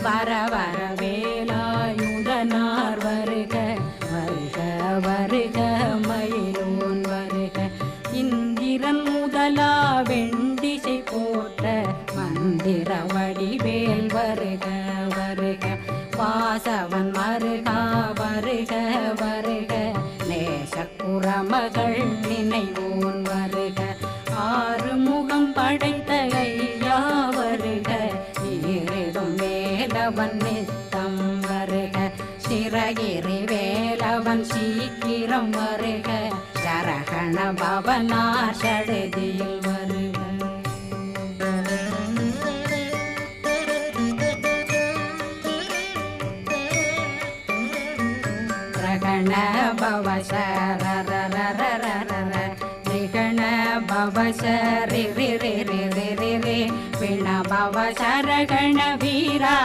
வரவர வேலாயுதனார் வருக வருக வருக மயிலோன் வருக இந்திரன் முதலா வெண்டிசை போற்ற மந்திர வடிவேல் வருக வருக வாசவன் மருகா வருக வருக நேசக்குறமகள் நினைவோன் வருக ஆறு முகம் படைத்த ஐயா வருக ஈரிடும் வேலவன் நித்தம் வருக சிறகிரி வேலவன் சீக்கிரம் வருக சரகண பவனார் சடுதியில் வருக ரகண பவ சரரரரரர ரிகண பவ சரி ரி ரி ரி ரி ரி ரி விண பவ சரகண வீரா